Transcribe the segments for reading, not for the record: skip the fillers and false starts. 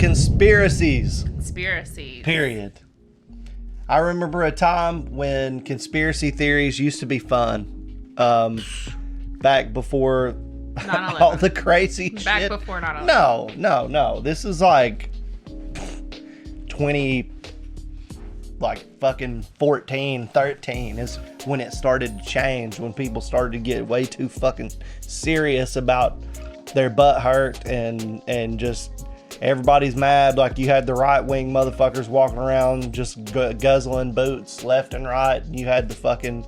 Conspiracies. Conspiracies. Period. I remember a time when conspiracy theories used to be fun. Back before 9/11. all the crazy Back shit. before 9/11. No. This is like 14, 13 is when it started to change, when people started to get way too fucking serious about their butt hurt and just everybody's mad. Like, you had the right-wing motherfuckers walking around just guzzling boots left and right. You had the fucking,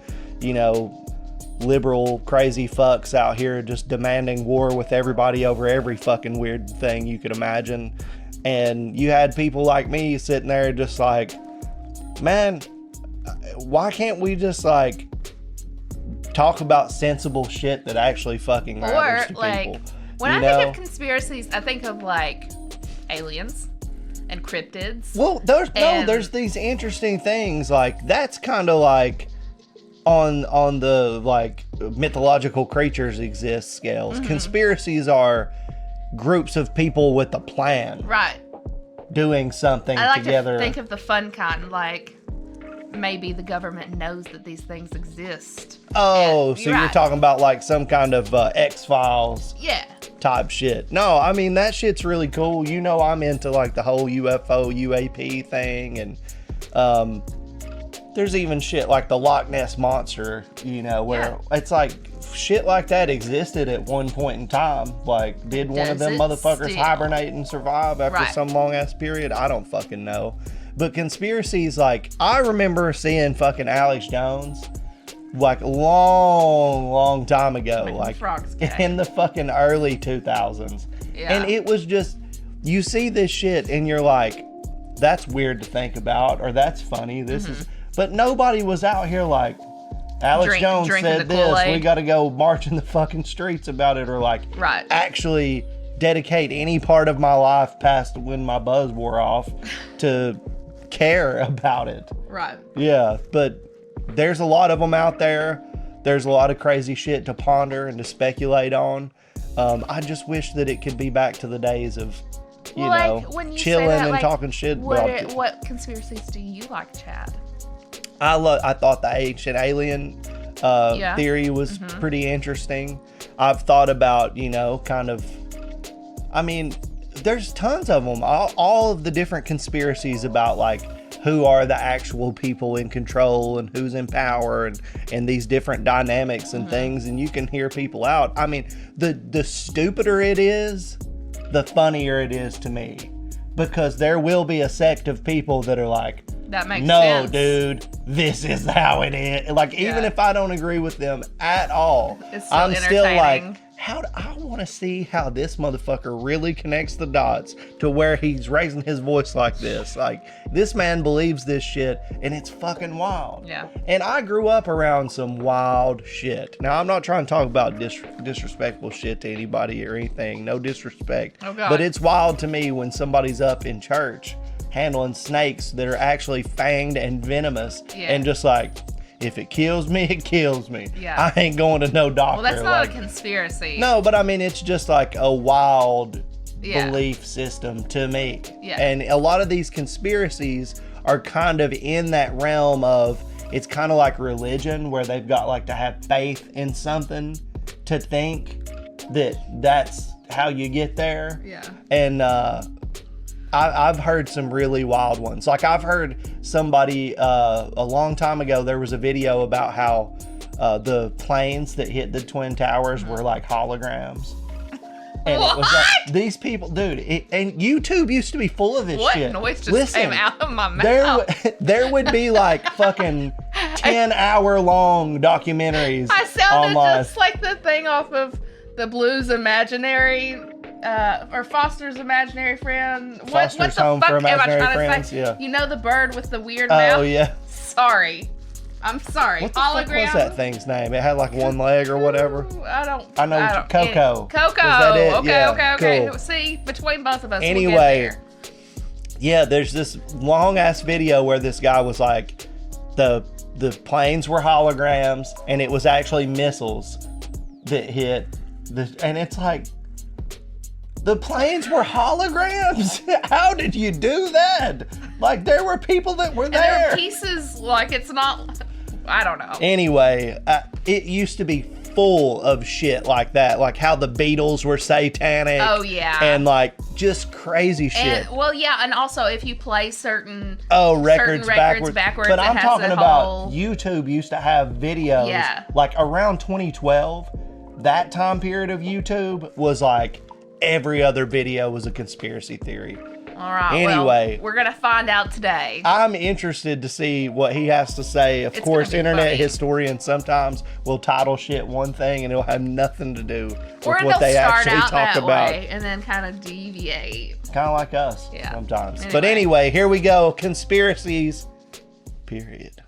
liberal crazy fucks out here just demanding war with everybody over every fucking weird thing you could imagine. And you had people like me sitting there just like, man, why can't we just like talk about sensible shit that actually fucking matters to people? When I think of conspiracies, I think of like aliens and cryptids. Well, there's these interesting things like that's kind of like on the like mythological creatures exist scales. Mm-hmm. Conspiracies are groups of people with a plan, right? Doing something I like together. To think of the fun kind, like maybe the government knows that these things exist. Oh, so you're talking about like some kind of X-Files type shit. No, I mean, that shit's really cool. I'm into like the whole UFO, UAP thing. And there's even shit like the Loch Ness Monster, where it's like shit like that existed at one point in time. Like, did one of them motherfuckers hibernate and survive after some long ass period? I don't fucking know. But conspiracies, like, I remember seeing fucking Alex Jones, like, long time ago, like, in the fucking early 2000s. Yeah. And it was just, you see this shit and you're like, that's weird to think about, or that's funny, is, but nobody was out here like, Alex Jones said this, we gotta go march in the fucking streets about it, or like, actually dedicate any part of my life past when my buzz wore off to care about it. Right. Yeah, but there's a lot of them out there. There's a lot of crazy shit to ponder and to speculate on. I just wish that it could be back to the days of, chilling and talking shit. What conspiracies do you like, Chad? I thought the ancient alien theory was pretty interesting. I've thought about, there's tons of them. All of the different conspiracies about like who are the actual people in control and who's in power and these different dynamics and things. And you can hear people out. I mean, the stupider it is, the funnier it is to me, because there will be a sect of people that are like, that makes sense. No, dude, this is how it is. Like, even if I don't agree with them at all, I'm still like, I want to see how this motherfucker really connects the dots to where he's raising his voice like this. Like, this man believes this shit, and it's fucking wild. Yeah. And I grew up around some wild shit. Now, I'm not trying to talk about disrespectful shit to anybody or anything. No disrespect. Oh, God. But it's wild to me when somebody's up in church handling snakes that are actually fanged and venomous, and just like, if it kills me, it kills me. Yeah. I ain't going to no doctor. Well, that's not a conspiracy. No, but I mean, it's just like a wild belief system to me. Yeah. And a lot of these conspiracies are kind of in that realm of, it's kind of like religion, where they've got like to have faith in something to think that that's how you get there. Yeah. And I've heard some really wild ones. Like, I've heard somebody a long time ago, there was a video about how the planes that hit the Twin Towers were like holograms. And it was like, these people, dude, and YouTube used to be full of this shit. What noise just came out of my mouth? There would be like fucking 10-hour-long documentaries I sounded online. Just like the thing off of the Blues Imaginary, or Foster's Imaginary Friend. What the fuck am I trying to say? Yeah. You know the bird with the weird mouth? Oh, yeah. Sorry. I'm sorry. What the fuck was that thing's name? It had like one leg or whatever. I don't. Coco. Coco. Was that it? Okay. Cool. See, between both of us, anyway, we'll get there. Yeah, there's this long ass video where this guy was like, the planes were holograms, and it was actually missiles that hit and it's like, The planes were holograms? How did you do that? Like, there were people that were there. And there were pieces, like, it's not... I don't know. Anyway, it used to be full of shit like that. Like how the Beatles were satanic. Oh, yeah. And, like, just crazy shit. And, well, yeah, and also if you play certain... records backwards. But I'm talking about YouTube used to have videos. Yeah. Like, around 2012, that time period of YouTube was like... Every other video was a conspiracy theory. All right. Anyway, well, we're gonna find out today. I'm interested to see what he has to say. Of course, internet historians sometimes will title shit one thing and it'll have nothing to do with what they actually talk about. And then kind of deviate. Kind of like us sometimes. Anyway. But anyway, here we go. Conspiracies. Period.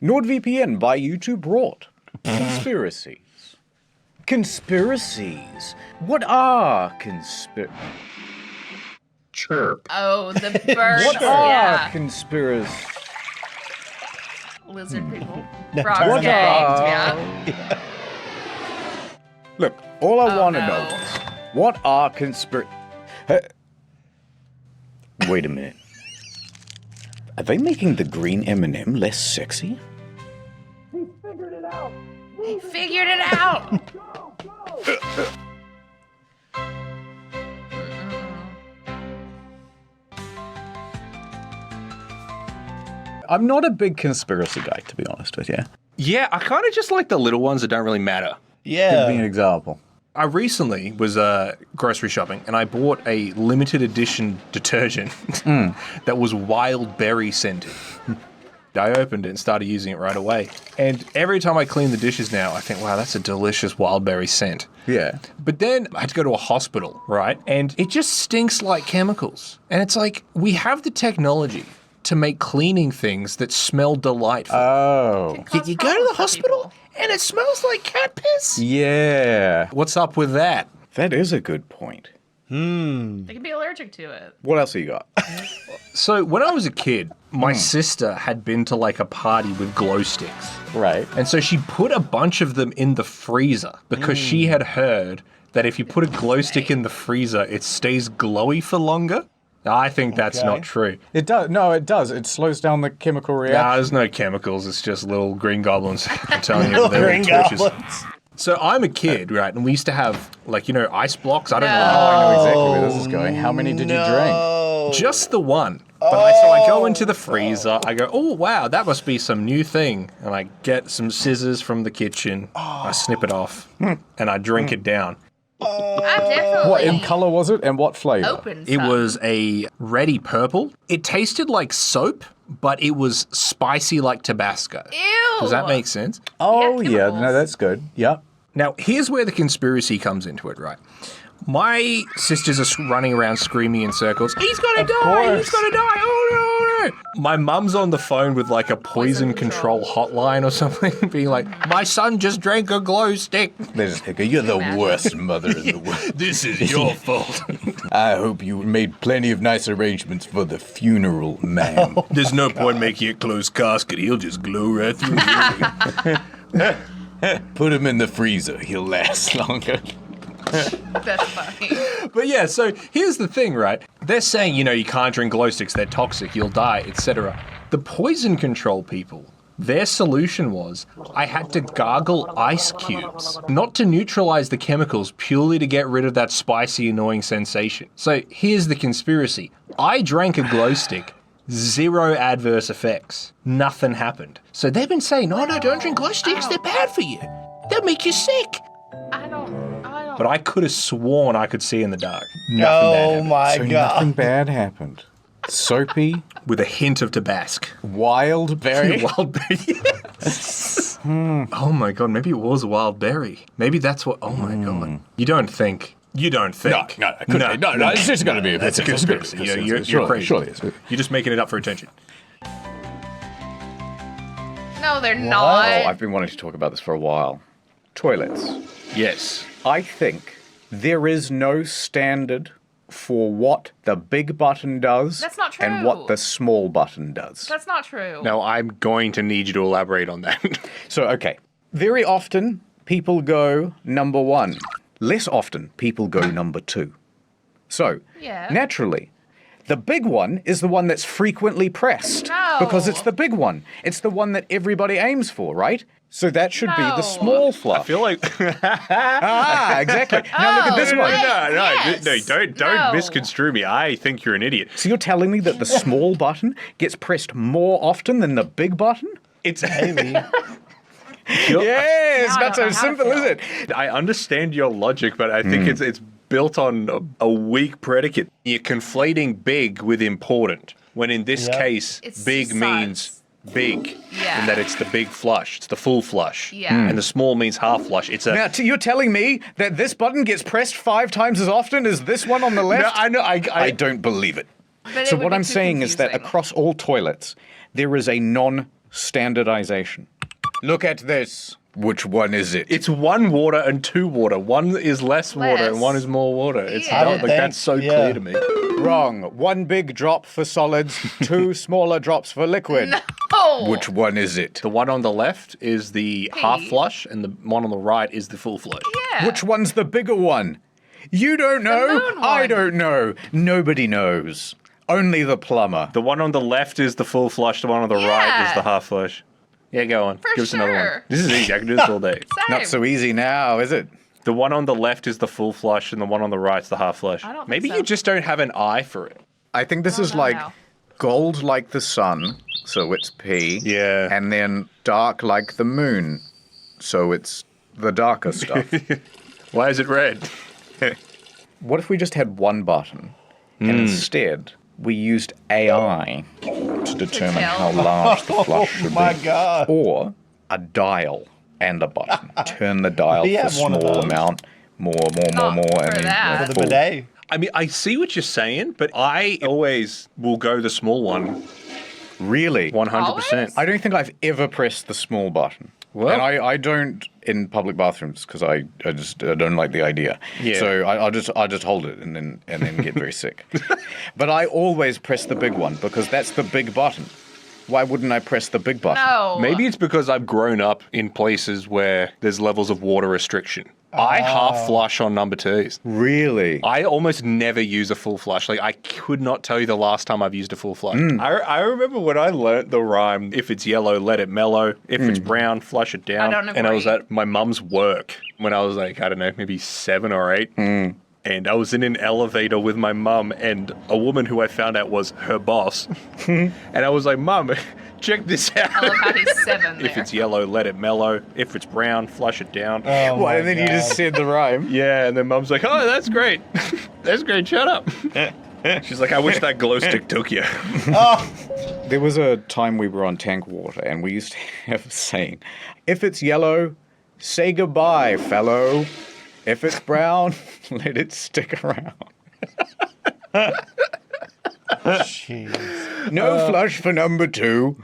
NordVPN by YouTube brought conspiracies. Conspiracies. What are Chirp. Oh, the birds. What are conspiracies? Lizard people. Frogs yeah. Look, all I want to know is, what are Wait a minute. Are they making the green M&M less sexy? He figured it out. He figured it out. I'm not a big conspiracy guy, to be honest with you. Yeah, I kind of just like the little ones that don't really matter. Yeah. Give me an example. I recently was grocery shopping and I bought a limited edition detergent that was wild berry scented. I opened it and started using it right away. And every time I clean the dishes now, I think, wow, that's a delicious wild berry scent. Yeah. But then I had to go to a hospital, right? And it just stinks like chemicals. And it's like, we have the technology to make cleaning things that smell delightful. Oh. Yet you go to the hospital and it smells like cat piss? Yeah. What's up with that? That is a good point. They can be allergic to it. What else have you got? So when I was a kid, my sister had been to like a party with glow sticks. Right. And so she put a bunch of them in the freezer because she had heard that if you put a glow stick in the freezer, it stays glowy for longer. I think that's not true. It does. No, it does. It slows down the chemical reaction. Nah, there's no chemicals. It's just little green goblins. I'm telling you, Little they're green torches. goblins. So I'm a kid, right? And we used to have, like, you know, ice blocks. I don't know. I know exactly where this is going. How many did you drink? Just the one. But so I go into the freezer. I go, oh, wow, that must be some new thing. And I get some scissors from the kitchen. I snip it off. And I drink it down. I definitely. What in color was it, and what flavor? Opened It some. was a reddy purple. It tasted like soap, but it was spicy like Tabasco. Ew. Does that make sense? Oh Yeah, yeah, chemicals. no, that's good. Yep. Now, here's where the conspiracy comes into it, right? My sisters are running around screaming in circles, he's gonna die, he's gonna die, oh no, oh no. My mum's on the phone with like a poison control hotline or something, being like, my son just drank a glow stick. They just think, you're the worst mother in the world. This is your fault. I hope you made plenty of nice arrangements for the funeral, ma'am. There's no point making a closed casket, he'll just glow right through. Put him in the freezer. He'll last longer. That's funny. But yeah, so here's the thing, right? They're saying, you know, you can't drink glow sticks, they're toxic, you'll die, etc. The poison control people, their solution was, I had to gargle ice cubes, not to neutralize the chemicals, purely to get rid of that spicy, annoying sensation. So here's the conspiracy. I drank a glow stick, 0 adverse effects. Nothing happened. So they've been saying, no, don't drink glow sticks, they're bad for you. They'll make you sick. I don't. But I could have sworn I could see in the dark. Nothing bad happened. My So God. nothing bad happened. Soapy, With a hint of Tabasco. wild berry. Wild berry. Yes. Oh my God, maybe it was a wild berry. Maybe that's what. Oh my God. You don't think. No, it couldn't be. No, it's just going to be a That's a conspiracy. You're crazy. Surely it's. You're just making it up for attention. No, they're Oh, not. I've been wanting to talk about this for a while. Toilets. Yes. I think there is no standard for what the big button does. That's not true. And what the small button does. That's not true. Now I'm going to need you to elaborate on that. So, okay. Very often, people go, number 1, less often people go number 2. So, naturally, the big one is the one that's frequently pressed. No. Because it's the big one. It's the one that everybody aims for, right? So that should be the small flush. I feel like... exactly. Now look at this one. No, don't misconstrue me. I think you're an idiot. So you're telling me that the small button gets pressed more often than the big button? It's Maybe. It's not so simple, is it? I understand your logic, but I think it's built on a weak predicate. You're conflating big with important, when in this case, It's big size. means big, Yeah. and that it's the big flush, it's the full flush. Yeah. And the small means half flush. It's a... Now, you're telling me that this button gets pressed 5 times as often as this one on the left? No, I know, I don't believe it. But So it would what be I'm too saying is that confusing. across all toilets, there is a non-standardization. Look at this. Which one is it? It's 1 water and 2 water. One is less water and one is more water. It's Yeah. not, like, that's so clear to me. Wrong. 1 big drop for solids, 2 smaller drops for liquid. No. Which one is it? The one on the left is the half flush, and the one on the right is the full flush. Yeah. Which one's the bigger one? You don't know. moon I one. don't know. Nobody knows. Only the plumber. The one on the left is the full flush. The one on the right is the half flush. Yeah, go on. For Give us another one. sure. This is easy. I can do this all day. Same. Not so easy now, is it? The one on the left is the full flush, and the one on the right is the half flush. I don't think Maybe so. you just don't have an eye for it. I think this is know like now. gold like the sun, so it's P. Yeah. And then dark like the moon, so it's the darker stuff. Why is it red? What if we just had one button, and instead we used AI to determine how large the flush should Oh my be? God. Or a dial and a button. Turn the dial We for have one of small those. amount, more, Not and for then that. For the full. bidet. I mean, I see what you're saying, but I always will go the small one, Really? 100%. I don't think I've ever pressed the small button. Well- And I don't in public bathrooms because I don't like the idea. Yeah. So I just hold it and then get very sick. But I always press the big one because that's the big button. Why wouldn't I press the big button? No. Maybe it's because I've grown up in places where there's levels of water restriction. I half flush on number 2s. Really? I almost never use a full flush. Like, I could not tell you the last time I've used a full flush. I remember when I learnt the rhyme, if it's yellow, let it mellow. If it's brown, flush it down. I don't And I was agree. at my mum's work when I was like, I don't know, maybe 7 or 8. And I was in an elevator with my mum and a woman who I found out was her boss. And I was like, Mum, check this out. I love how he's 7 there. If it's yellow, let it mellow. If it's brown, flush it down. Oh Why? my And then you just God. said the rhyme. Yeah, and then Mum's like, oh, that's great. That's great, shut up. She's like, I wish that glow stick took you. There was a time we were on tank water and we used to have a saying, if it's yellow, say goodbye, fellow. If it's brown, let it stick around. Jeez. No flush for number 2.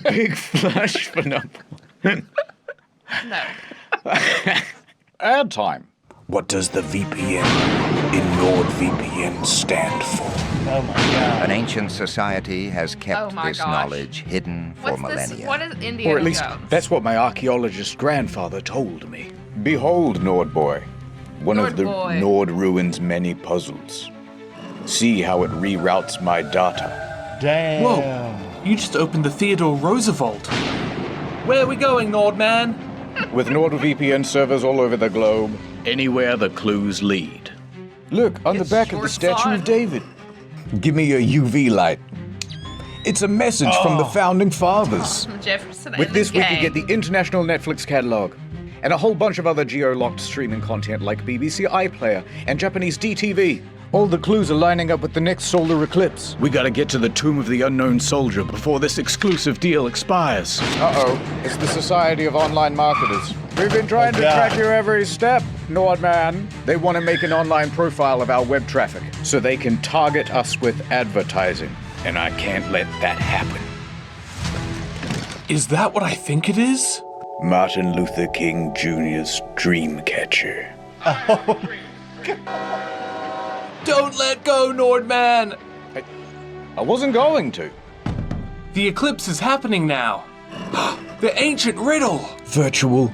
Big flush for number 1. No. Ad time. What does the VPN in NordVPN stand for? Oh my God. An ancient society has kept Oh my this gosh. knowledge hidden for What's this? millennia. What is Indiana Or at least Jones? that's what my archaeologist grandfather told me. Behold, Nordboy, one of the Nordboy. Nord ruins' many puzzles. See how it reroutes my data. Damn. Whoa, you just opened the Theodore Roosevelt. Where are we going, Nordman? With NordVPN servers all over the globe, anywhere the clues lead. Look, on the It's back of the short Statue side. of David. Give me your UV light. It's a message from the Founding Fathers. Jefferson With and this, the we could gang. get the international Netflix catalog and a whole bunch of other geo-locked streaming content like BBC iPlayer and Japanese DTV. All the clues are lining up with the next solar eclipse. We gotta get to the Tomb of the Unknown Soldier before this exclusive deal expires. Uh-oh, it's the Society of Online Marketers. We've been trying to God. track your every step, Nordman. They want to make an online profile of our web traffic so they can target us with advertising. And I can't let that happen. Is that what I think it is? Martin Luther King Jr.'s Dreamcatcher. Don't let go, Nordman! I wasn't going to. The eclipse is happening now. The ancient riddle! Virtual,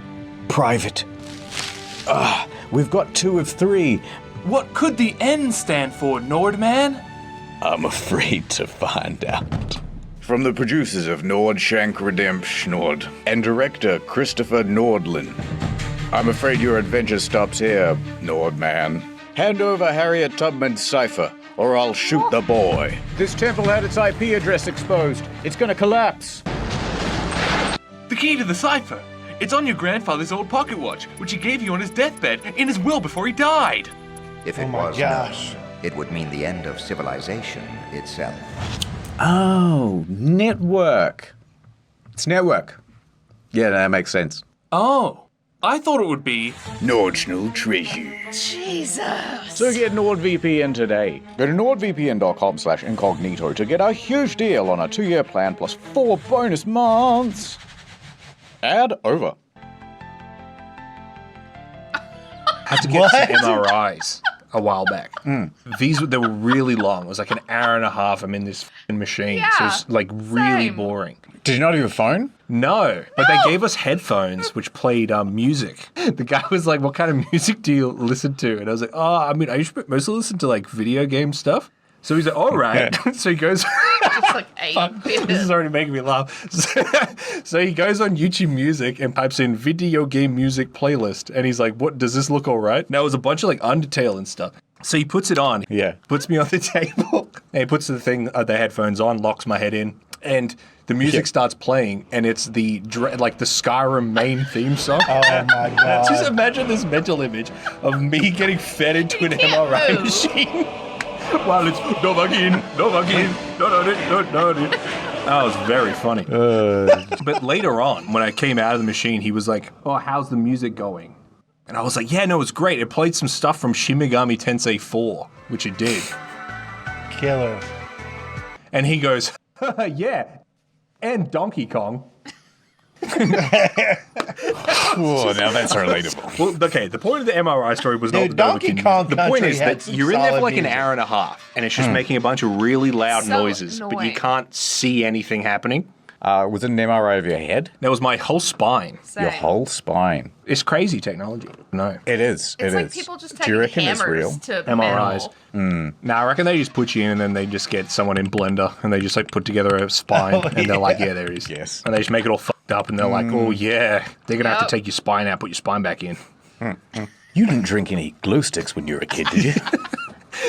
private. We've got 2 of 3. What could the N stand for, Nordman? I'm afraid to find out. From the producers of Nordshank Redemption and director Christopher Nordlin. I'm afraid your adventure stops here, Nordman. Hand over Harriet Tubman's cipher, or I'll shoot the boy. This temple had its IP address exposed. It's gonna collapse. The key to the cipher. It's on your grandfather's old pocket watch, which he gave you on his deathbed in his will before he died. If it was known, it would mean the end of civilization itself. Oh, network. It's network. Yeah, that makes sense. Oh, I thought it would be Nordschnul treasure. Jesus. So get NordVPN today. Go to nordvpn.com/incognito to get a huge deal on a 2-year plan plus 4 bonus months. Ad over. Had to get some MRIs a while back. They were really long. It was like an hour and a half. I'm in this f***ing machine. Yeah, so it was like really boring. Did you not have a phone? No, but they gave us headphones which played music. The guy was like, "What kind of music do you listen to?" And I was like, "Oh, I mean, I mostly listen to like video game stuff." So he's like, "All right." So he goes. Just like 8 bits. This is already making me laugh. So he goes on YouTube Music and types in video game music playlist, and he's like, "What does this look all right?" Now it was a bunch of like Undertale and stuff. So he puts it on. Yeah. Puts me on the table, and he puts the headphones on, locks my head in, and the music starts playing, and it's the Skyrim main theme song. Oh my god! Just imagine this mental image of me getting fed into an MRI machine. While it's Novakin. That was very funny. But later on, when I came out of the machine, he was like, "Oh, how's the music going?" And I was like, "Yeah, no, it's great. It played some stuff from Shin Megami Tensei 4, which it did." Killer. And he goes, "Yeah, and Donkey Kong." Oh, now that's relatable. Well, okay, the point of the MRI story was not Donkey Kong the point Country is had that some you're in there for solid like an music. hour and a half, and it's just making a bunch of really loud So noises, but you annoying. can't see anything happening. Was it an MRI of your head? That was my whole spine. Same. Your whole spine. It's crazy technology. No. It is. It's it like is. people just Do you taking reckon it's hammers real? to MRIs. metal. No, I reckon they just put you in and then they just get someone in Blender and they just like put together a spine and they're like, "Yeah, there it is." Yes. And they just make it all fucked up and they're like, "Oh yeah, they're gonna have Yep. to take your spine out, put your spine back in." You didn't drink any glow sticks when you were a kid, did you?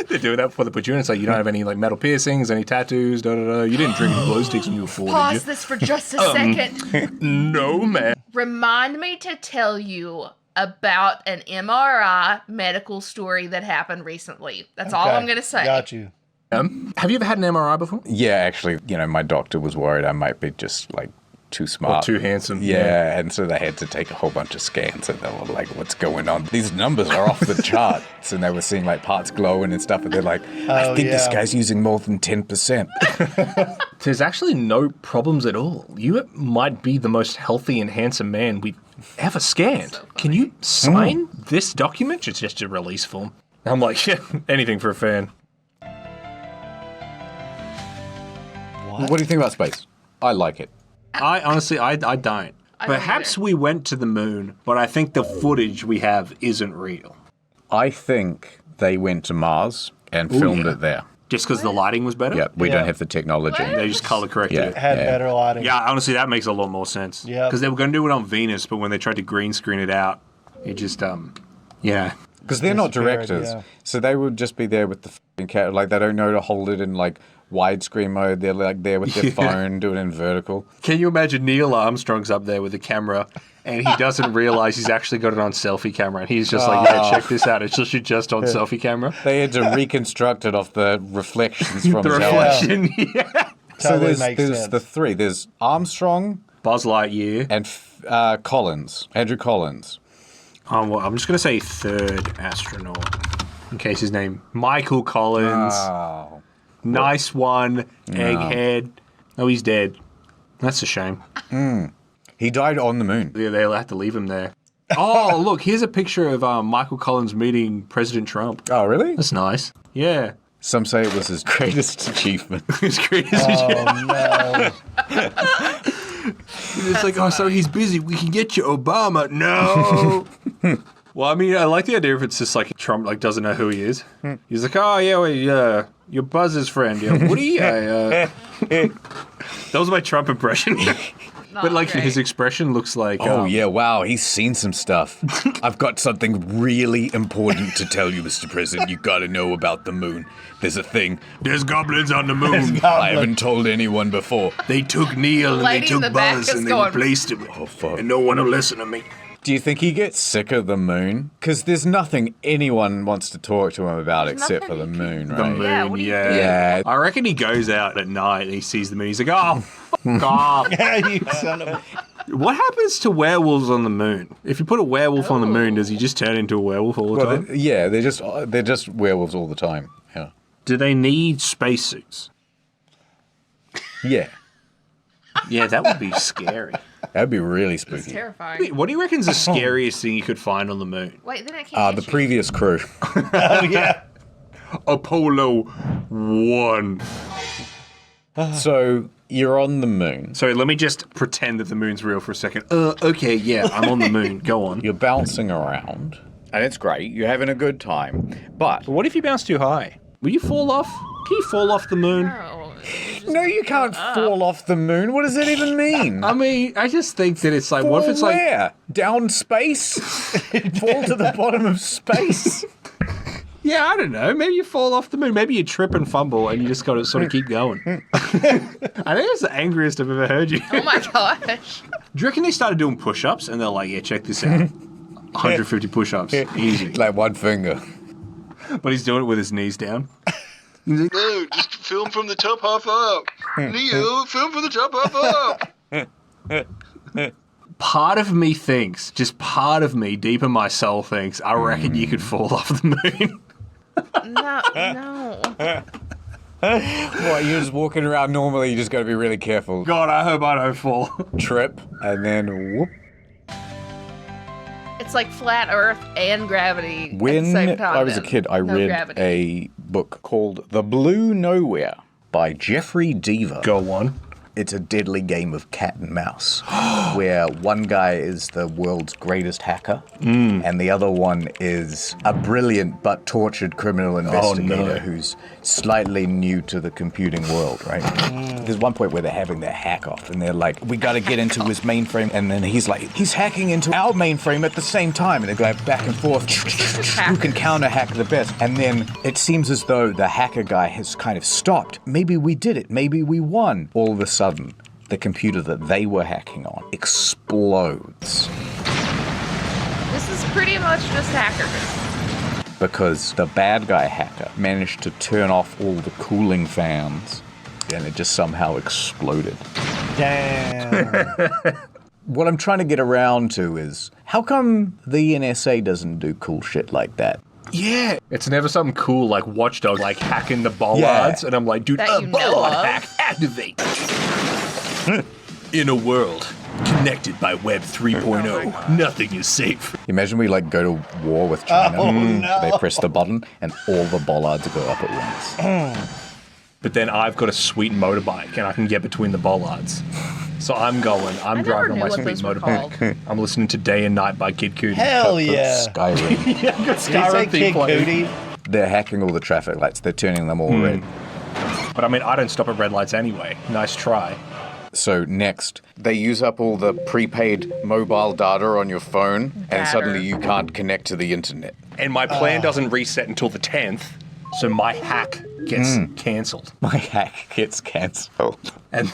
They're doing that before they put you in. It's like, you don't have any like metal piercings, any tattoos, You didn't drink glow sticks when you were 4, did Pause you? this for just a second. No, man. Remind me to tell you about an MRI medical story that happened recently. That's all I'm going to say. Got you. Have you ever had an MRI before? Yeah, actually, my doctor was worried I might be just like too smart. Or too handsome. Yeah, and so they had to take a whole bunch of scans and they were like, "What's going on? These numbers are off the charts." And they were seeing like parts glowing and stuff, and they're like, "I think this guy's using more than 10%. There's actually no problems at all. You might be the most healthy and handsome man we've ever scanned. Can you sign this document? It's just a release form. I'm like, yeah, anything for a fan. What do you think about space? I like it. I honestly, I don't. Perhaps we went to the moon, but I think the footage we have isn't real. I think they went to Mars and filmed it there. Just because the lighting was better? Yeah, we Yeah. don't have the technology. They just color corrected Yeah. it. Had better lighting. Yeah, honestly, that makes a lot more sense. Yeah. Because they were going to do it on Venus, but when they tried to green screen it out, it just, yeah. Because they're not Disappeared, directors, yeah. so they would just be there with the f***ing camera. Like, they don't know to hold it in, like, widescreen mode. They're, like, there with their phone, doing it in vertical. Can you imagine Neil Armstrong's up there with the camera, and he doesn't realize he's actually got it on selfie camera, and he's just like, "Yeah, check this out. It's just on selfie camera." They had to reconstruct it off the reflections from The his helmet. reflection, yeah. So Totally there's makes sense. the three. There's Armstrong Buzz Lightyear. and Collins, Andrew Collins. Well, I'm just going to say third astronaut, in case his name. Michael Collins. Oh. Nice one. Egghead. Oh, he's dead. That's a shame. He died on the moon. Yeah, they'll have to leave him there. Oh, look, here's a picture of Michael Collins meeting President Trump. Oh, really? That's nice. Yeah. Some say it was his greatest achievement. It's crazy. Oh no. It's like, oh, so he's busy. We can get you Obama. No. Well, I mean, I like the idea if it's just like Trump like doesn't know who he is. He's like, oh yeah, well, you're Buzz's friend. Yeah, Woody. That was my Trump impression. But like his expression looks like. Oh yeah, wow, he's seen some stuff. I've got something really important to tell you, Mr. President. You got to know about the moon. There's a thing. There's goblins on the moon. I haven't told anyone before. They took Neil and they took Buzz and they replaced him. Oh fuck! And no one will listen to me. Do you think he gets sick of the moon? Because there's nothing anyone wants to talk to him about except for the moon, right? The moon, yeah. I reckon he goes out at night and he sees the moon. He's like, oh, fuck off. You son of a... What happens to werewolves on the moon? If you put a werewolf on the moon, does he just turn into a werewolf all the time? They're just werewolves all the time. Yeah. Do they need spacesuits? Yeah. Yeah, that would be scary. That'd be really spooky. It's terrifying. Wait, what do you reckon's the scariest thing you could find on the moon? Wait, then it can't The previous crew. Oh, yeah. Apollo 1. So, you're on the moon. Sorry, let me just pretend that the moon's real for a second. Okay, yeah, I'm on the moon. Go on. You're bouncing around, and it's great. You're having a good time. But what if you bounce too high? Will you fall off? Can you fall off the moon? No, you can't fall off the moon. What does that even mean? I mean, I just think that it's like, Fall what if it's where? like... Down space? Fall to the bottom of space? Yeah, I don't know. Maybe you fall off the moon. Maybe you trip and fumble and you just got to sort of keep going. I think it's the angriest I've ever heard you. Oh my gosh. Do you reckon they started doing push-ups and they're like, yeah, check this out. 150 push-ups. Easy. Like one finger. But he's doing it with his knees down. He's like, no, just film from the top half up. Neo, film from the top half up. Part of me thinks, just part of me, deep in my soul thinks, I reckon you could fall off the moon. No. What, you're just walking around normally, you just got to be really careful. God, I hope I don't fall. Trip, and then whoop. It's like flat Earth and gravity When at the same time. I was a kid, I read a book called The Blue Nowhere by Jeffrey Deaver. Go on. It's a deadly game of cat and mouse, where one guy is the world's greatest hacker, and the other one is a brilliant but tortured criminal investigator who's slightly new to the computing world, right? There's one point where they're having their hack off, and they're like, we gotta get into his mainframe, and then he's like, he's hacking into our mainframe at the same time, and they go back and forth, who can counter-hack the best? And then it seems as though the hacker guy has kind of stopped. Maybe we did it, maybe we won. All of a sudden, the computer that they were hacking on explodes. This is pretty much just hackers. Because the bad guy hacker managed to turn off all the cooling fans and it just somehow exploded. Damn. What I'm trying to get around to is, how come the NSA doesn't do cool shit like that? Yeah. It's never something cool like Watchdog, like hacking the bollards, and I'm like, dude, bollard hack, activate. In a world connected by Web 3.0, nothing is safe. Imagine we like go to war with China. Oh, no. They press the button and all the bollards go up at once. But then I've got a sweet motorbike and I can get between the bollards. So I'm driving on my sweet motorbike. I'm listening to Day and Night by Kid Cudi. Hell yeah. Skyrim. Yeah, I've got Skyrim Kid Cudi. They're hacking all the traffic lights. They're turning them all red. But I mean, I don't stop at red lights anyway. Nice try. So next, they use up all the prepaid mobile data on your phone, and suddenly you can't connect to the internet. And my plan doesn't reset until the 10th, so my hack gets cancelled. My hack gets cancelled. And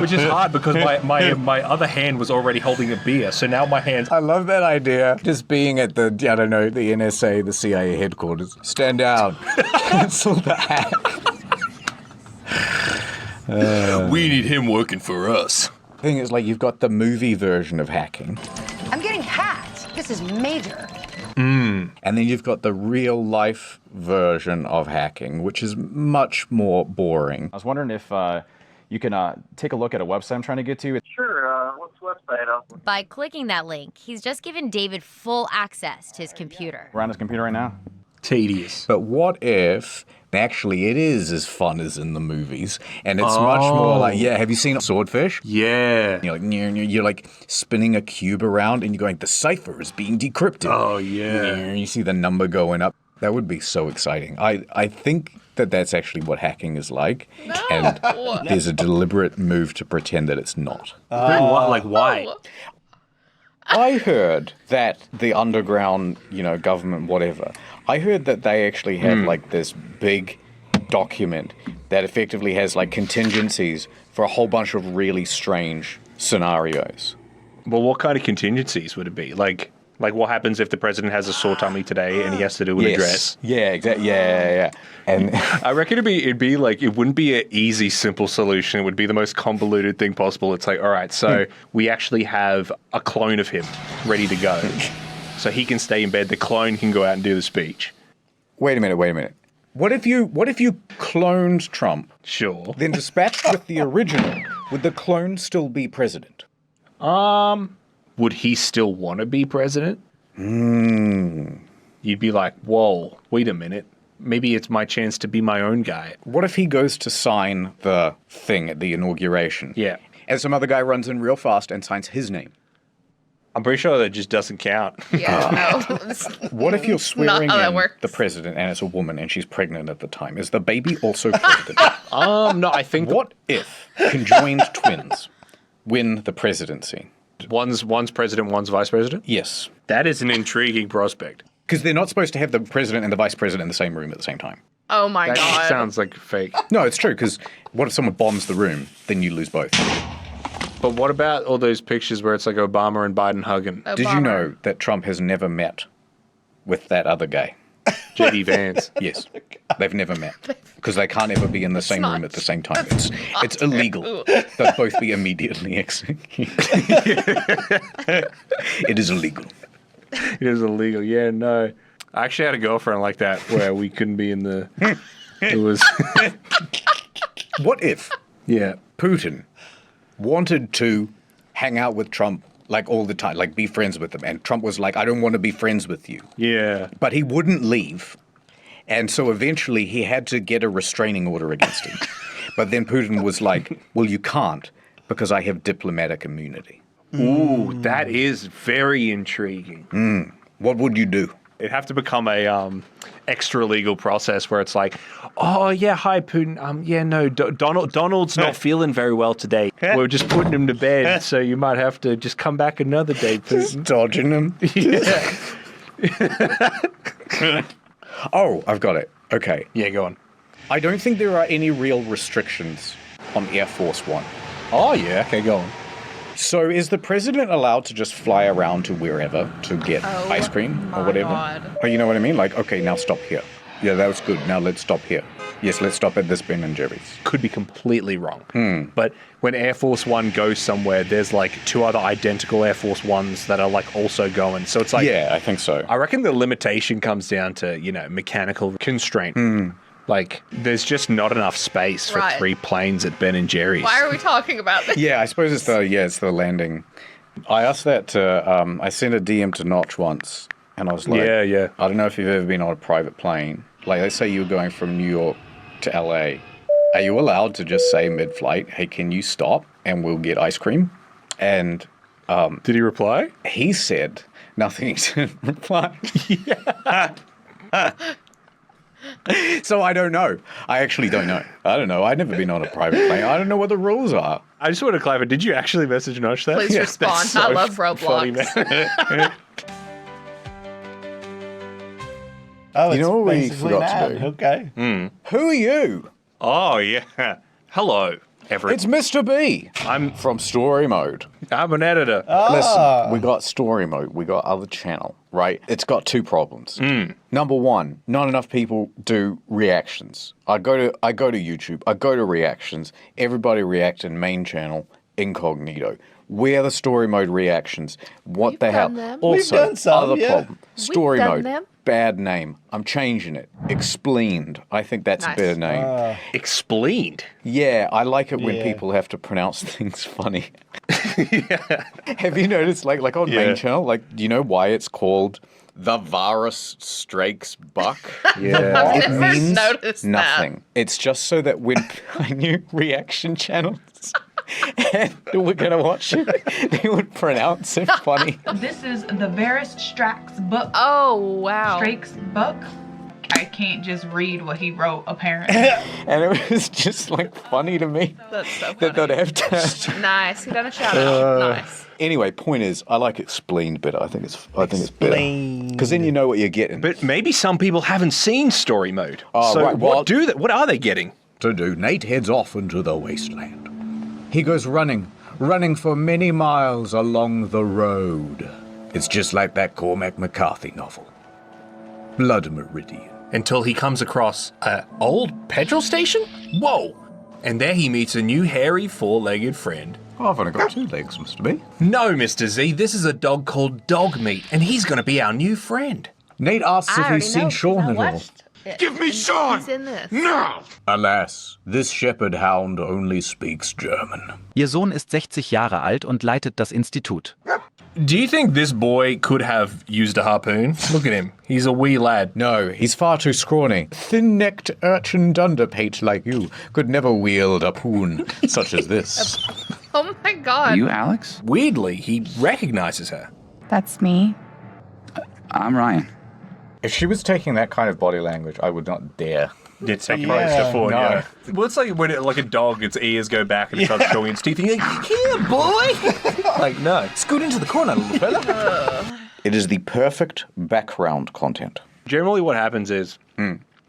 which is hard because my other hand was already holding a beer, so now my hand's... I love that idea. Just being at the, I don't know, the NSA, the CIA headquarters. Stand down. Cancel the hack. We need him working for us. The thing is, like, you've got the movie version of hacking. I'm getting hacked. This is major. And then you've got the real life version of hacking, which is much more boring. I was wondering if you can take a look at a website I'm trying to get to. Sure, what's the website? By clicking that link, he's just given David full access to his computer. We're on his computer right now. tedious. But what if actually it is as fun as in the movies, and it's much more like, have you seen Swordfish? Yeah. You're like spinning a cube around and you're going, the cipher is being decrypted. Oh, yeah. You see the number going up. That would be so exciting. I think that's actually what hacking is like. No. And there's a deliberate move to pretend that it's not. Why? I heard that the underground, government, whatever, I heard that they actually have like this big document that effectively has like contingencies for a whole bunch of really strange scenarios. Well, what kind of contingencies would it be? Like what happens if the president has a sore tummy today and he has to do an address? Yeah, exactly. Yeah. And I reckon it'd be like, it wouldn't be an easy, simple solution. It would be the most convoluted thing possible. It's like, all right, so we actually have a clone of him ready to go. So he can stay in bed. The clone can go out and do the speech. Wait a minute. What if you cloned Trump? Sure. Then dispatched with the original? Would the clone still be president? Would he still want to be president? You'd be like, whoa, wait a minute. Maybe it's my chance to be my own guy. What if he goes to sign the thing at the inauguration? Yeah. And some other guy runs in real fast and signs his name? I'm pretty sure that just doesn't count. Yeah, no. What if you're swearing Not how that in works. the president and it's a woman and she's pregnant at the time? Is the baby also president? No, I think... What if conjoined twins win the presidency? One's president, one's vice president? Yes. That is an intriguing prospect. Because they're not supposed to have the president and the vice president in the same room at the same time. Oh my That God. sounds like fake. No, it's true, because what if someone bombs the room? Then you lose both. But what about all those pictures where it's like Obama and Biden hugging? Did you know that Trump has never met with that other guy? J.D. Vance. Yes. They've never met. Because they can't ever be in the same room at the same time. It's illegal. They'll both be immediately executed. It is illegal. It is illegal. Yeah, no. I actually had a girlfriend like that where we couldn't be in the... It was... What if Yeah. Putin wanted to hang out with Trump like all the time, like be friends with him, and Trump was like, I don't want to be friends with you. Yeah. But he wouldn't leave. And so eventually he had to get a restraining order against him. But then Putin was like, well, you can't because I have diplomatic immunity. Ooh, that is very intriguing. What would you do? It'd have to become a extra legal process where it's like, oh yeah, hi Putin. Yeah, no, Donald's not feeling very well today. We're just putting him to bed, so you might have to just come back another day, Putin. Dodging him. Yeah. Oh, I've got it. Okay. Yeah, go on. I don't think there are any real restrictions on Air Force One. Oh yeah, okay, go on. So is the president allowed to just fly around to wherever to get ice cream or whatever? God. Oh, you know what I mean? Like, okay, now stop here. Yeah, that was good. Now let's stop here. Yes, let's stop at this Ben and Jerry's. Could be completely wrong. But when Air Force One goes somewhere, there's like two other identical Air Force Ones that are like also going. So it's like... Yeah, I think so. I reckon the limitation comes down to, mechanical constraint. Like, there's just not enough space for Right. 3 planes at Ben and Jerry's. Why are we talking about this? Yeah, I suppose it's the landing. I asked that to, I sent a DM to Notch once, and I was like, Yeah. I don't know if you've ever been on a private plane. Like, let's say you were going from New York to LA. Are you allowed to just say mid-flight, hey, can you stop and we'll get ice cream? And did he reply? he said nothing to reply. So I don't know. I actually don't know. I don't know. I've never been on a private plane. I don't know what the rules are. I just want to clarify, did you actually message Notch that? Please respond. That's so I love funny, Roblox. man. Oh, You it's know what we basically forgot to that. do? Okay. Who are you? Oh, yeah. Hello, everyone. It's Mr. B. I'm From Story Mode. an editor. Listen, we got Story Mode. We got other channel, right? It's got 2 problems. Number 1, not enough people do reactions. I go to YouTube. I go to reactions. Everybody react in main channel incognito. Where are the Story Mode reactions? What We've the hell? done them. Also, We've done some, other yeah. problem. Story done Mode. them. Bad name. I'm changing it. Explained. I think that's Nice. a better name. Explained. Yeah, I like it when Yeah. people have to pronounce things funny. Have you noticed, like on main channel, like, do you know why it's called The virus strikes buck. Yeah. I've never noticed nothing. that. It's just so that when I knew reaction channels and we're gonna watch it, they would pronounce it funny. This is the Varus Strax book. Oh, wow. Strake's book. I can't just read what he wrote, apparently. And it was just like funny to me. That's so funny. That they'd have to. Nice. He done a shout out. Nice. Anyway, point is, I like explained better. I think it's better because then you know what you're getting. But maybe some people haven't seen story mode. Oh, so right. what are they getting? To do, Nate heads off into the wasteland. He goes running for many miles along the road. It's just like that Cormac McCarthy novel, Blood Meridian. Until he comes across an old petrol station? Whoa! And there he meets a new hairy four-legged friend. Oh, I've only got 2 legs, Mr. B. No, Mr. Z, this is a dog called Dog Meat, and he's going to be our new friend. Nate asks if he's seen Sean at all. Give me Sean! He's in this. Now! Alas, this shepherd hound only speaks German. Ihr Sohn ist 60 Jahre alt und leitet das Institut. Do you think this boy could have used a harpoon? Look at him. He's a wee lad. No, he's far too scrawny. Thin-necked urchin dunderpate like you could never wield a poon such as this. Oh my God. Are you Alex? Weirdly, he recognizes her. That's me. I'm Ryan. If she was taking that kind of body language, I would not dare. It's approach the phone, no. yeah. Well, it's like when like a dog, its ears go back and it starts showing its teeth. And you're like, here, boy! Like, no. Scoot into the corner, little fella. It is the perfect background content. Generally what happens is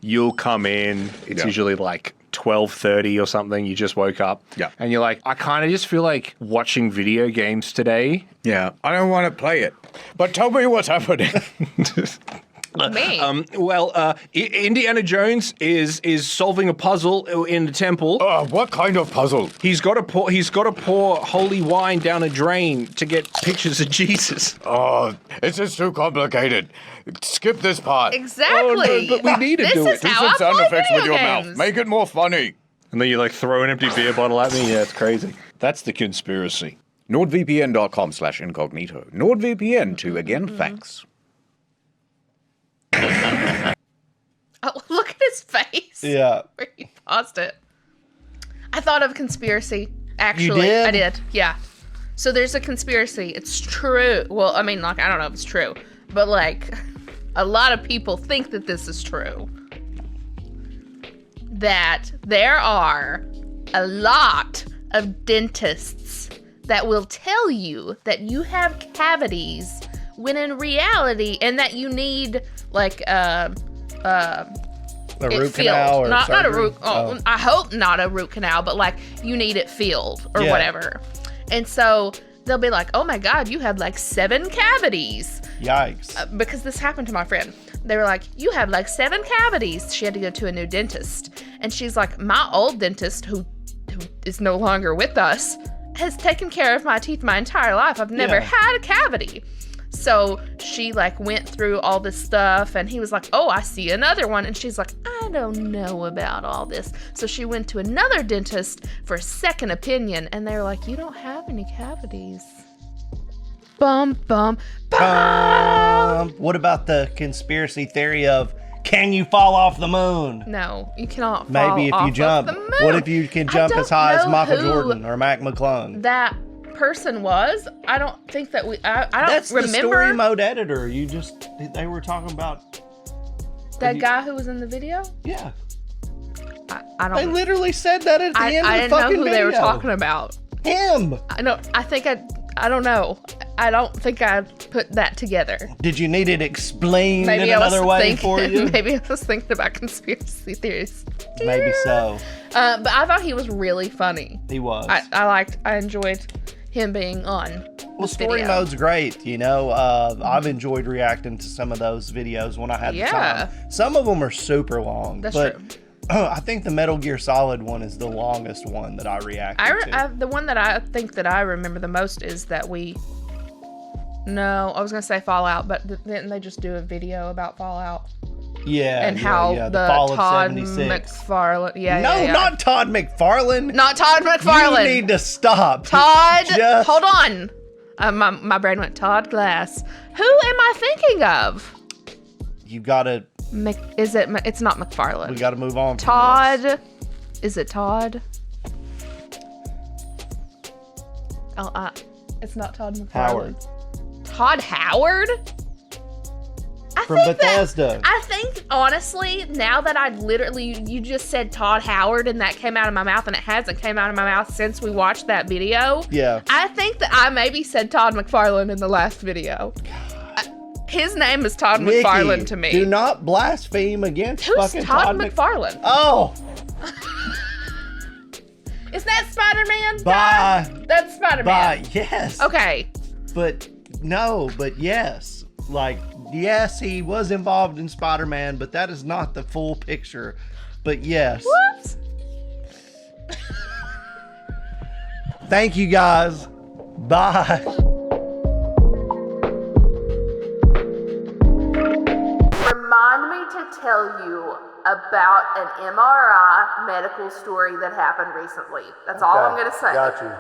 you'll come in, it's usually like 12:30 or something, you just woke up. Yeah. And you're like, I kind of just feel like watching video games today. Yeah. I don't want to play it, but tell me what's happening. Me. Indiana Jones is solving a puzzle in the temple. What kind of puzzle? He's got to pour holy wine down a drain to get pictures of Jesus. Oh, this is too complicated. Skip this part. Exactly. But we need to do it. Do some sound effects with your mouth. Make it more funny. And then you like throw an empty beer bottle at me. Yeah, it's crazy. That's the conspiracy. NordVPN.com/incognito. NordVPN too. Again, thanks. Oh, look at his face. Yeah. Where he paused it. I thought of a conspiracy. Actually, You did? I did. Yeah. So there's a conspiracy. It's true. Well, I mean, like, I don't know if it's true, but like, a lot of people think that this is true. That there are a lot of dentists that will tell you that you have cavities when in reality, and that you need like a root canal or not a surgery? root. Oh, I hope not a root canal, but like you need it filled or whatever. And so they'll be like, "Oh my God, you had like 7 cavities." Yikes! Because this happened to my friend. They were like, "You have like 7 cavities." She had to go to a new dentist, and she's like, "My old dentist, who is no longer with us, has taken care of my teeth my entire life. I've never had a cavity." So she like went through all this stuff, and he was like, "Oh, I see another one." And she's like, "I don't know about all this." So she went to another dentist for a second opinion, and they were like, "You don't have any cavities." Bum, bum, bum. What about the conspiracy theory of, can you fall off the moon? No, you cannot fall Maybe if off you jump. of the moon. What if you can jump as high as Michael Jordan or Mac McClung? That person was. I don't think that I don't That's remember. the story mode editor. They were talking about that guy who was in the video. Yeah. I don't. They literally said that at the end of the fucking video. I didn't know who they were talking about. Him. I don't know. I don't think I put that together. Did you need it explained in another way for you? Maybe I was thinking about conspiracy theories. Maybe so. But I thought he was really funny. He was. I enjoyed him being on. Well, story mode's great. You know, I've enjoyed reacting to some of those videos when I had the time. Some of them are super long. That's true. I think the Metal Gear Solid one is the longest one that I reacted to. The one that I think that I remember the most is that we... No, I was going to say Fallout, but didn't they just do a video about Fallout? Yeah. And how the Fall of Todd 76. McFarlane... Not Todd McFarlane. Not Todd McFarlane. You need to stop. Todd... Hold on. My brain went, Todd Glass. Who am I thinking of? You gotta. It's not McFarlane. We gotta move on. Todd. Is it Todd? Oh, it's not Todd McFarlane. Howard. Todd Howard? From Bethesda. I think, honestly, now that you just said Todd Howard and that came out of my mouth and it hasn't came out of my mouth since we watched that video. Yeah. I think that I maybe said Todd McFarlane in the last video. His name is Todd McFarlane to me. Do not blaspheme against fucking Todd McFarlane. Oh! Is that Spider-Man? Bye. That's Spider-Man. Bye. Yes. Okay. But yes. Like, yes, he was involved in Spider-Man, but that is not the full picture. But yes. Whoops. Thank you, guys. Bye. Remind me to tell you about an MRI medical story that happened recently. That's all I'm going to say. Got you.